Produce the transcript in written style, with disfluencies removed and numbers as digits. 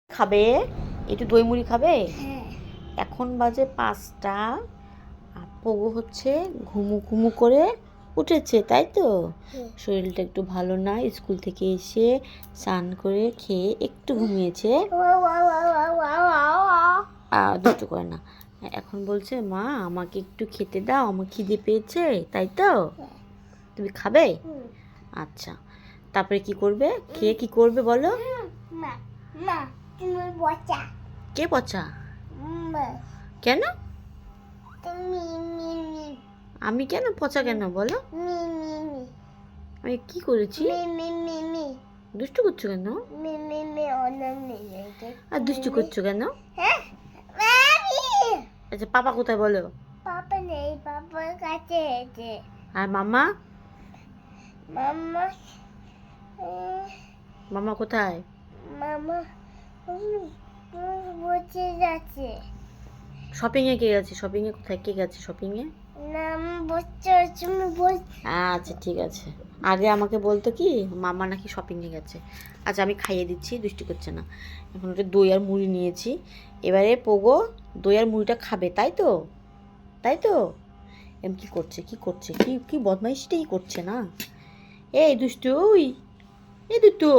খাবে? একটু দই মুড়ি খাবে? হ্যাঁ। এখন বাজে 5টা। আর পোগো হচ্ছে ঘুমু ঘুমু করে উঠেছে, তাই তো? শরীরটা একটু ভালো না, স্কুল থেকে এসে স্নান করে খেয়ে একটু ঘুমিয়েছে। দুষ্টু করে না। এখন বলছে মা আমাকে একটু খেতে দাও, আমার খিদে পেয়েছে, তাই তো? তুমি খাবে? আচ্ছা, তারপরে কি করবে? খেয়ে কি করবে বলো? কে পচা? কেন? আমি কেন পচা কেন বলো? আমি কি করেছি? দুষ্টু করছো কেন? আর দুষ্টু করছো কেন? আচ্ছা, পাপা কোথায় বলো? পাপা নেই, পাপার কাছে আছে। আর মামা? মামা মামা কোথায়? মামা বসে যাচ্ছে। শপিং এ কে গেছে? শপিং এ কোথায় কে গেছে শপিং এ? না, বসছে তুমি বস। আচ্ছা ঠিক আছে। আগে আমাকে বলতো কি মামা নাকি শপিং এ গেছে। আচ্ছা আমি খাইয়ে দিচ্ছি, দুষ্টু করছে না। এখন ওটা দই আর মুড়ি নিয়েছি। এবারে পোগো দই আর মুড়িটা খাবে, তাই তো? তাই তো? এম কি করছে কি করছে কি কি বদমাইশটাই করছে না? এই দুষ্টু, এই দুষ্টু।